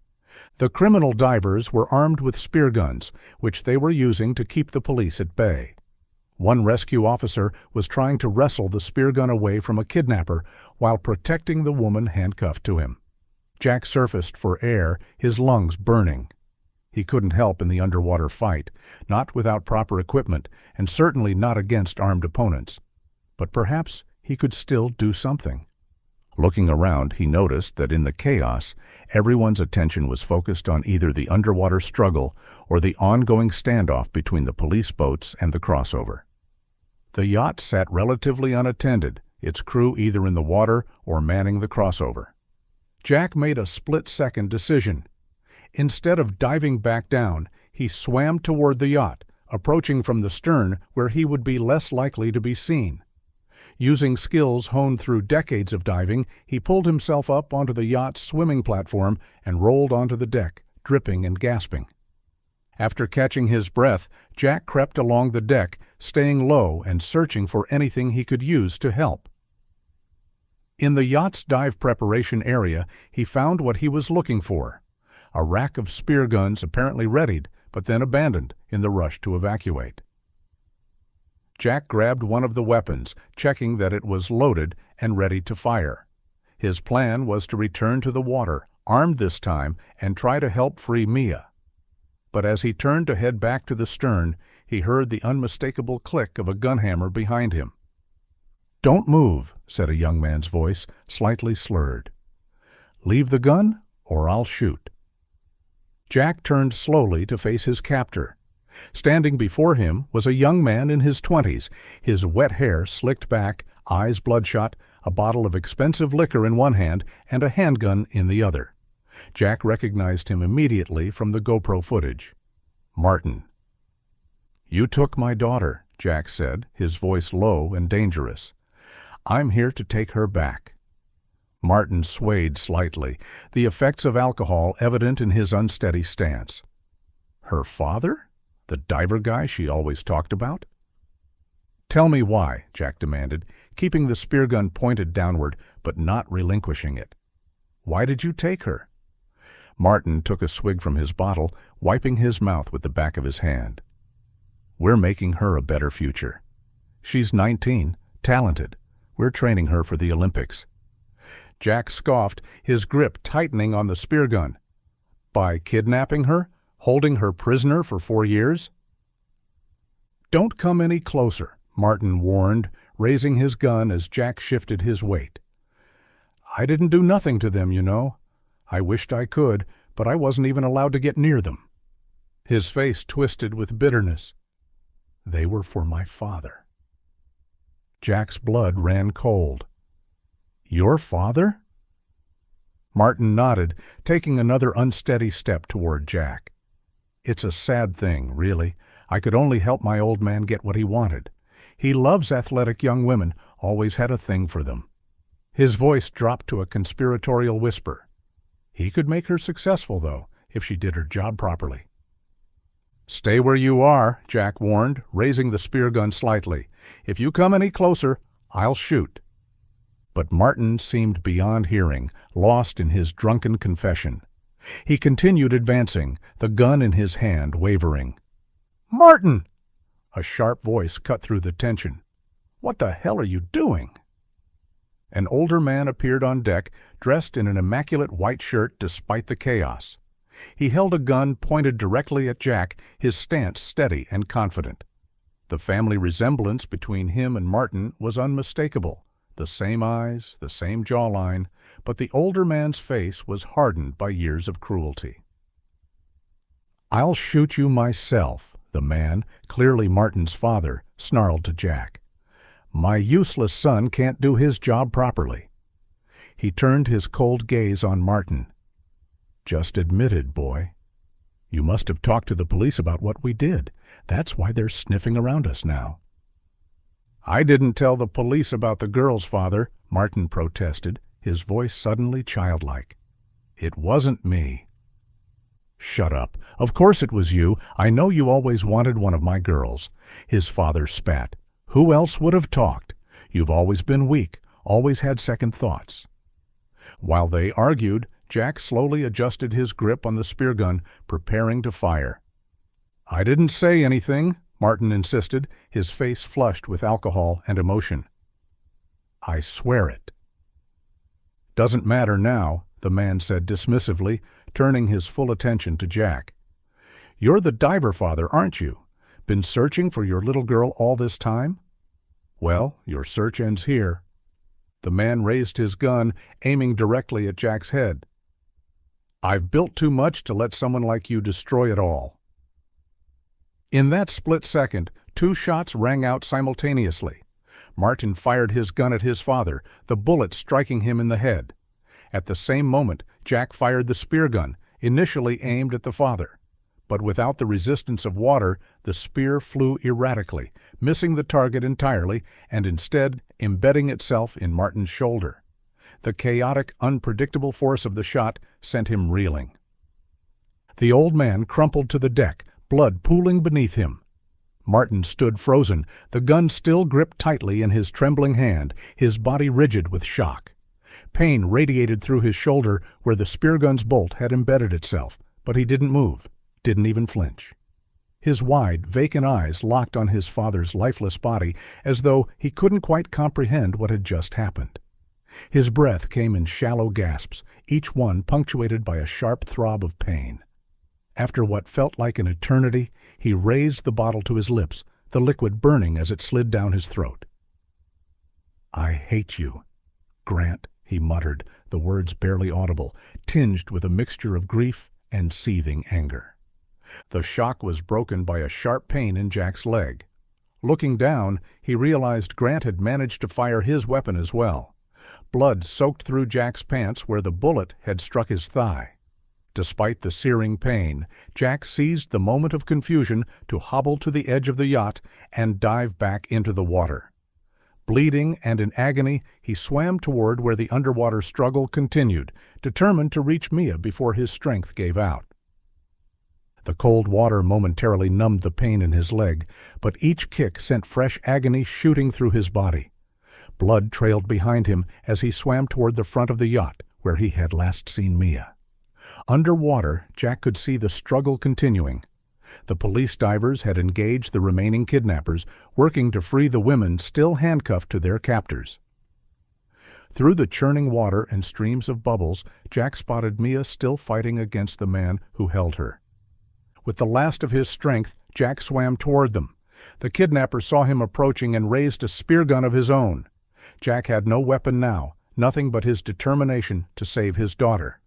The criminal divers were armed with spear guns, which they were using to keep the police at bay. One rescue officer was trying to wrestle the spear gun away from a kidnapper while protecting the woman handcuffed to him. Jack surfaced for air, his lungs burning. He couldn't help in the underwater fight, not without proper equipment, and certainly not against armed opponents. But perhaps he could still do something. Looking around, he noticed that in the chaos, everyone's attention was focused on either the underwater struggle or the ongoing standoff between the police boats and the crossover. The yacht sat relatively unattended, its crew either in the water or manning the crossover. Jack made a split-second decision. Instead of diving back down, he swam toward the yacht, approaching from the stern where he would be less likely to be seen. Using skills honed through decades of diving, he pulled himself up onto the yacht's swimming platform and rolled onto the deck, dripping and gasping. After catching his breath, Jack crept along the deck, staying low and searching for anything he could use to help. In the yacht's dive preparation area, he found what he was looking for: a rack of spear guns apparently readied, but then abandoned in the rush to evacuate. Jack grabbed one of the weapons, checking that it was loaded and ready to fire. His plan was to return to the water, armed this time, and try to help free Mia. But as he turned to head back to the stern, he heard the unmistakable click of a gun hammer behind him. "Don't move," said a young man's voice, slightly slurred. "Leave the gun, or I'll shoot." Jack turned slowly to face his captor. Standing before him was a young man in his 20s, his wet hair slicked back, eyes bloodshot, a bottle of expensive liquor in one hand and a handgun in the other. Jack recognized him immediately from the GoPro footage. Martin. "You took my daughter," Jack said, his voice low and dangerous. "I'm here to take her back." Martin swayed slightly, the effects of alcohol evident in his unsteady stance. "Her father? The diver guy she always talked about?" "Tell me why," Jack demanded, keeping the spear gun pointed downward but not relinquishing it. "Why did you take her?" Martin took a swig from his bottle, wiping his mouth with the back of his hand. "We're making her a better future. She's 19, talented. We're training her for the Olympics." Jack scoffed, his grip tightening on the spear gun. "By kidnapping her? Holding her prisoner for 4 years?" "Don't come any closer," Martin warned, raising his gun as Jack shifted his weight. "I didn't do nothing to them, you know. I wished I could, but I wasn't even allowed to get near them." His face twisted with bitterness. "They were for my father." Jack's blood ran cold. "Your father?" Martin nodded, taking another unsteady step toward Jack. "It's a sad thing, really. I could only help my old man get what he wanted. He loves athletic young women, always had a thing for them." His voice dropped to a conspiratorial whisper. "He could make her successful, though, if she did her job properly." "Stay where you are," Jack warned, raising the spear gun slightly. "If you come any closer, I'll shoot." But Martin seemed beyond hearing, lost in his drunken confession. He continued advancing, the gun in his hand wavering. "Martin!" A sharp voice cut through the tension. "What the hell are you doing?" An older man appeared on deck, dressed in an immaculate white shirt despite the chaos. He held a gun pointed directly at Jack, his stance steady and confident. The family resemblance between him and Martin was unmistakable. The same eyes, the same jawline, but the older man's face was hardened by years of cruelty. "I'll shoot you myself," the man, clearly Martin's father, snarled to Jack. "My useless son can't do his job properly." He turned his cold gaze on Martin. "Just admit it, boy. You must have talked to the police about what we did. That's why they're sniffing around us now." "I didn't tell the police about the girls, Father," Martin protested, his voice suddenly childlike. "It wasn't me." "Shut up. Of course it was you. I know you always wanted one of my girls." His father spat. "Who else would have talked? You've always been weak, always had second thoughts." While they argued, Jack slowly adjusted his grip on the spear gun, preparing to fire. "I didn't say anything," Martin insisted, his face flushed with alcohol and emotion. "I swear it." "Doesn't matter now," the man said dismissively, turning his full attention to Jack. "You're the diver father, aren't you? Been searching for your little girl all this time? Well, your search ends here." The man raised his gun, aiming directly at Jack's head. "I've built too much to let someone like you destroy it all." In that split second, 2 shots rang out simultaneously. Martin fired his gun at his father, the bullet striking him in the head. At the same moment, Jack fired the spear gun, initially aimed at the father. But without the resistance of water, the spear flew erratically, missing the target entirely and instead embedding itself in Martin's shoulder. The chaotic, unpredictable force of the shot sent him reeling. The old man crumpled to the deck, blood pooling beneath him. Martin stood frozen, the gun still gripped tightly in his trembling hand, his body rigid with shock. Pain radiated through his shoulder where the spear gun's bolt had embedded itself, but he didn't move, didn't even flinch. His wide, vacant eyes locked on his father's lifeless body as though he couldn't quite comprehend what had just happened. His breath came in shallow gasps, each one punctuated by a sharp throb of pain. After what felt like an eternity, he raised the bottle to his lips, the liquid burning as it slid down his throat. "I hate you, Grant," he muttered, the words barely audible, tinged with a mixture of grief and seething anger. The shock was broken by a sharp pain in Jack's leg. Looking down, he realized Grant had managed to fire his weapon as well. Blood soaked through Jack's pants where the bullet had struck his thigh. Despite the searing pain, Jack seized the moment of confusion to hobble to the edge of the yacht and dive back into the water. Bleeding and in agony, he swam toward where the underwater struggle continued, determined to reach Mia before his strength gave out. The cold water momentarily numbed the pain in his leg, but each kick sent fresh agony shooting through his body. Blood trailed behind him as he swam toward the front of the yacht, where he had last seen Mia. Underwater, Jack could see the struggle continuing. The police divers had engaged the remaining kidnappers, working to free the women still handcuffed to their captors. Through the churning water and streams of bubbles, Jack spotted Mia still fighting against the man who held her. With the last of his strength, Jack swam toward them. The kidnapper saw him approaching and raised a spear gun of his own. Jack had no weapon now, nothing but his determination to save his daughter.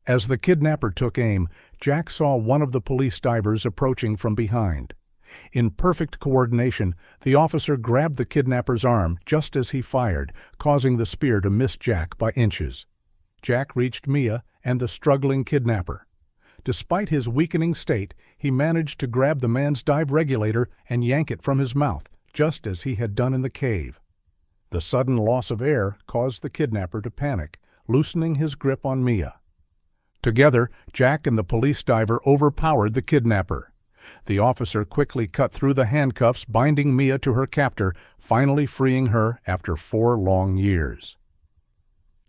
As the kidnapper took aim, Jack saw one of the police divers approaching from behind. In perfect coordination, the officer grabbed the kidnapper's arm just as he fired, causing the spear to miss Jack by inches. Jack reached Mia and the struggling kidnapper. Despite his weakening state, he managed to grab the man's dive regulator and yank it from his mouth, just as he had done in the cave. The sudden loss of air caused the kidnapper to panic, loosening his grip on Mia. Together, Jack and the police diver overpowered the kidnapper. The officer quickly cut through the handcuffs binding Mia to her captor, finally freeing her after 4 long years.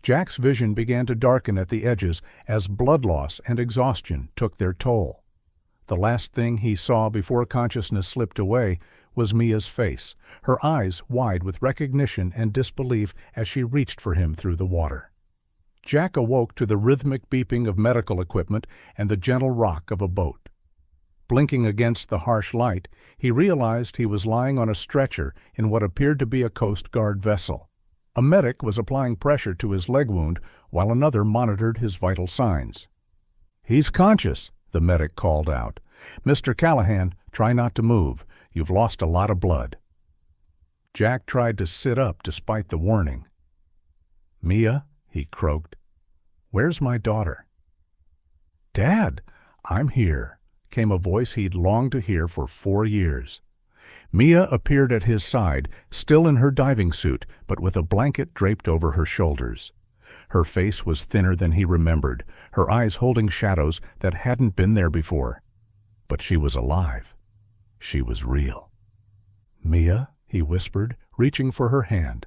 Jack's vision began to darken at the edges as blood loss and exhaustion took their toll. The last thing he saw before consciousness slipped away was Mia's face, her eyes wide with recognition and disbelief as she reached for him through the water. Jack awoke to the rhythmic beeping of medical equipment and the gentle rock of a boat. Blinking against the harsh light, he realized he was lying on a stretcher in what appeared to be a Coast Guard vessel. A medic was applying pressure to his leg wound while another monitored his vital signs. "He's conscious," the medic called out. "Mr. Callahan, try not to move. You've lost a lot of blood." Jack tried to sit up despite the warning. "Mia," he croaked, "where's my daughter?" "Dad, I'm here," came a voice he'd longed to hear for 4 years. Mia appeared at his side, still in her diving suit, but with a blanket draped over her shoulders. Her face was thinner than he remembered, her eyes holding shadows that hadn't been there before. But she was alive. She was real. "Mia," he whispered, reaching for her hand.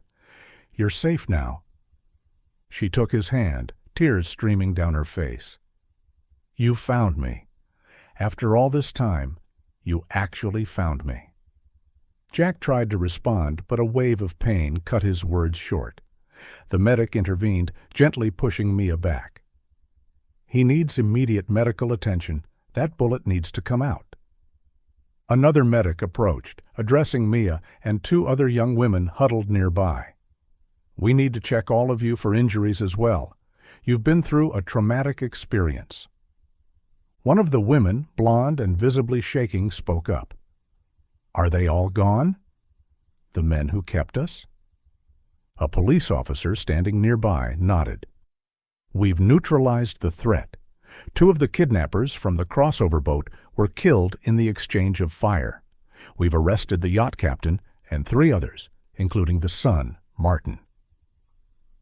"You're safe now." She took his hand, tears streaming down her face. "You found me. After all this time, you actually found me." Jack tried to respond, but a wave of pain cut his words short. The medic intervened, gently pushing Mia back. "He needs immediate medical attention. That bullet needs to come out." Another medic approached, addressing Mia and 2 other young women huddled nearby. "We need to check all of you for injuries as well. You've been through a traumatic experience." One of the women, blonde and visibly shaking, spoke up. "Are they all gone?" "The men who kept us?" A police officer standing nearby nodded. "We've neutralized the threat. 2 of the kidnappers from the crossover boat were killed in the exchange of fire. We've arrested the yacht captain and 3 others, including the son, Martin."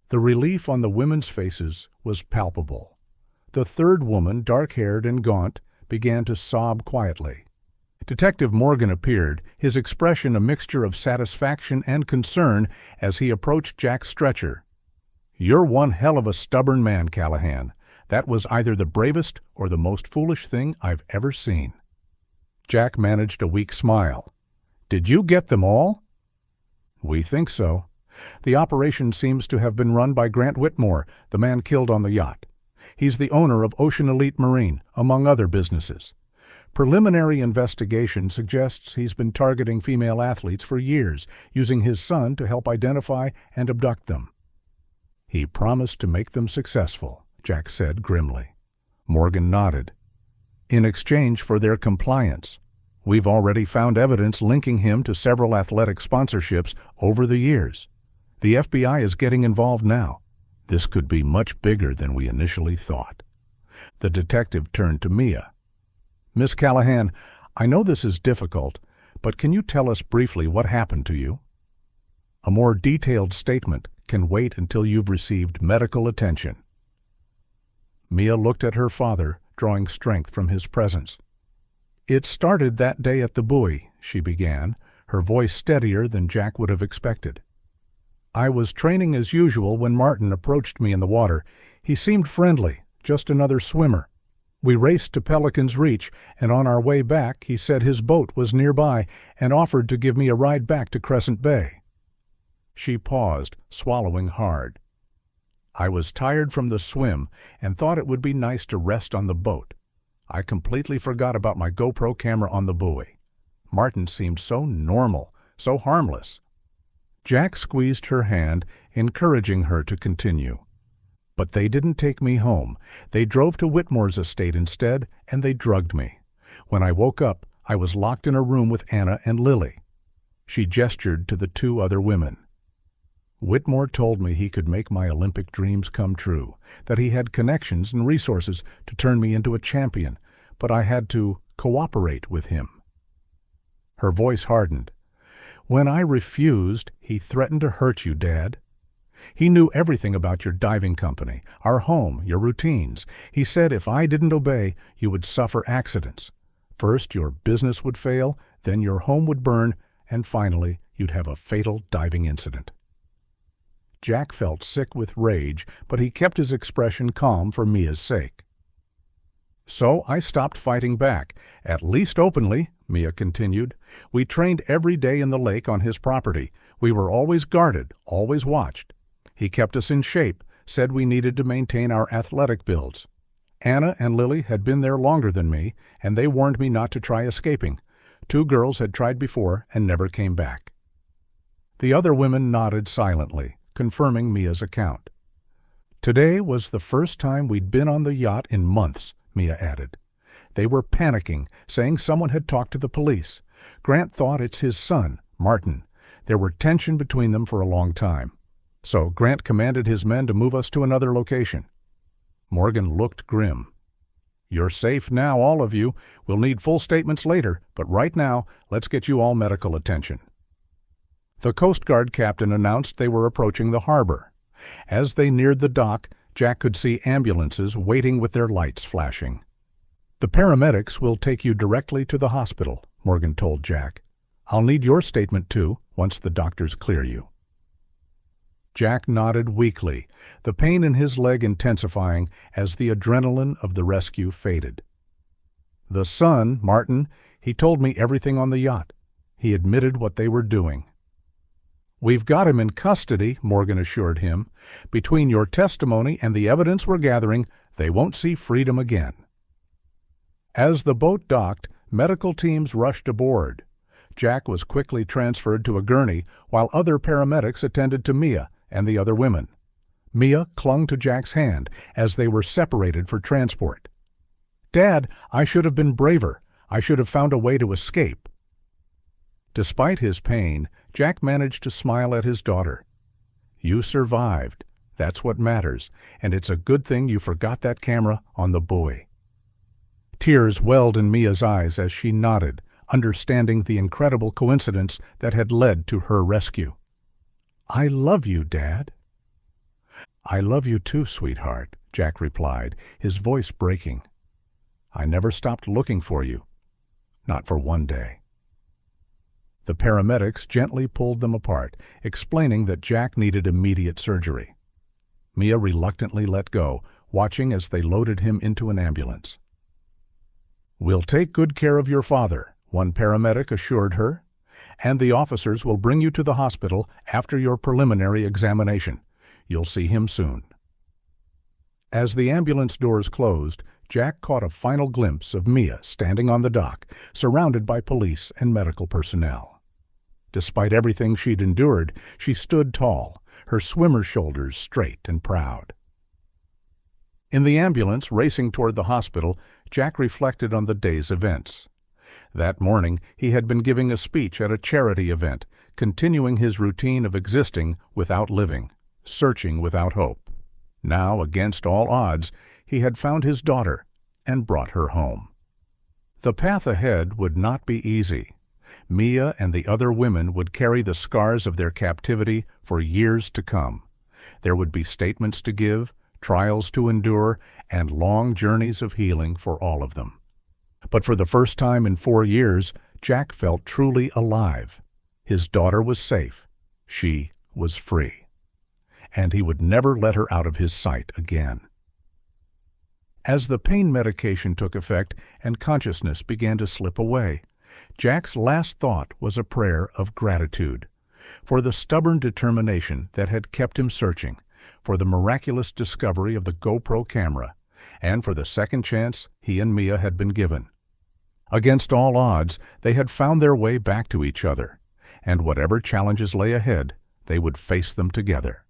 The relief on the women's faces was palpable. The 3rd woman, dark-haired and gaunt, began to sob quietly. Detective Morgan appeared, his expression a mixture of satisfaction and concern as he approached Jack's stretcher. "You're one hell of a stubborn man, Callahan. That was either the bravest or the most foolish thing I've ever seen." Jack managed a weak smile. "Did you get them all?" "We think so. The operation seems to have been run by Grant Whitmore, the man killed on the yacht. He's the owner of Ocean Elite Marine, among other businesses. Preliminary investigation suggests he's been targeting female athletes for years, using his son to help identify and abduct them." "He promised to make them successful," Jack said grimly. Morgan nodded. "In exchange for their compliance. We've already found evidence linking him to several athletic sponsorships over the years. The FBI is getting involved now. This could be much bigger than we initially thought." The detective turned to Mia. "Miss Callahan, I know this is difficult, but can you tell us briefly what happened to you? A more detailed statement can wait until you've received medical attention." Mia looked at her father, drawing strength from his presence. "It started that day at the buoy," she began, her voice steadier than Jack would have expected. "I was training as usual when Martin approached me in the water. He seemed friendly, just another swimmer. We raced to Pelican's Reach, and on our way back he said his boat was nearby and offered to give me a ride back to Crescent Bay." She paused, swallowing hard. "I was tired from the swim and thought it would be nice to rest on the boat. I completely forgot about my GoPro camera on the buoy. Martin seemed so normal, so harmless." Jack squeezed her hand, encouraging her to continue. "But they didn't take me home. They drove to Whitmore's estate instead, and they drugged me. When I woke up, I was locked in a room with Anna and Lily." She gestured to the 2 other women. "Whitmore told me he could make my Olympic dreams come true, that he had connections and resources to turn me into a champion, but I had to cooperate with him." Her voice hardened. "When I refused, he threatened to hurt you, Dad. He knew everything about your diving company, our home, your routines. He said if I didn't obey, you would suffer accidents. First, your business would fail, then your home would burn, and finally, you'd have a fatal diving incident." Jack felt sick with rage, but he kept his expression calm for Mia's sake. "So I stopped fighting back, at least openly," Mia continued. "We trained every day in the lake on his property. We were always guarded, always watched. He kept us in shape, said we needed to maintain our athletic builds. Anna and Lily had been there longer than me, and they warned me not to try escaping. 2 girls had tried before and never came back." The other women nodded silently, confirming Mia's account. "Today was the first time we'd been on the yacht in months," Mia added. "They were panicking, saying someone had talked to the police. Grant thought it's his son, Martin. There were tension between them for a long time. So Grant commanded his men to move us to another location." Morgan looked grim. "You're safe now, all of you. We'll need full statements later, but right now, let's get you all medical attention." The Coast Guard captain announced they were approaching the harbor. As they neared the dock, Jack could see ambulances waiting with their lights flashing. "The paramedics will take you directly to the hospital," Morgan told Jack. "I'll need your statement too, once the doctors clear you." Jack nodded weakly, the pain in his leg intensifying as the adrenaline of the rescue faded. "The son, Martin, he told me everything on the yacht. He admitted what they were doing." "We've got him in custody," Morgan assured him. "Between your testimony and the evidence we're gathering, they won't see freedom again." As the boat docked, medical teams rushed aboard. Jack was quickly transferred to a gurney, while other paramedics attended to Mia and the other women. Mia clung to Jack's hand as they were separated for transport. "Dad, I should have been braver. I should have found a way to escape." Despite his pain, Jack managed to smile at his daughter. "You survived. That's what matters, and it's a good thing you forgot that camera on the buoy." Tears welled in Mia's eyes as she nodded, understanding the incredible coincidence that had led to her rescue. "I love you, Dad." "I love you too, sweetheart," Jack replied, his voice breaking. "I never stopped looking for you. Not for one day." The paramedics gently pulled them apart, explaining that Jack needed immediate surgery. Mia reluctantly let go, watching as they loaded him into an ambulance. "We'll take good care of your father," one paramedic assured her, "and the officers will bring you to the hospital after your preliminary examination. You'll see him soon." As the ambulance doors closed, Jack caught a final glimpse of Mia standing on the dock, surrounded by police and medical personnel. Despite everything she'd endured, she stood tall, her swimmer shoulders straight and proud. In the ambulance racing toward the hospital, Jack reflected on the day's events. That morning, he had been giving a speech at a charity event, continuing his routine of existing without living, searching without hope. Now, against all odds, he had found his daughter and brought her home. The path ahead would not be easy. Mia and the other women would carry the scars of their captivity for years to come. There would be statements to give, trials to endure, and long journeys of healing for all of them. But for the first time in 4 years, Jack felt truly alive. His daughter was safe. She was free. And he would never let her out of his sight again. As the pain medication took effect and consciousness began to slip away, Jack's last thought was a prayer of gratitude for the stubborn determination that had kept him searching, for the miraculous discovery of the GoPro camera, and for the second chance he and Mia had been given. Against all odds, they had found their way back to each other, and whatever challenges lay ahead, they would face them together.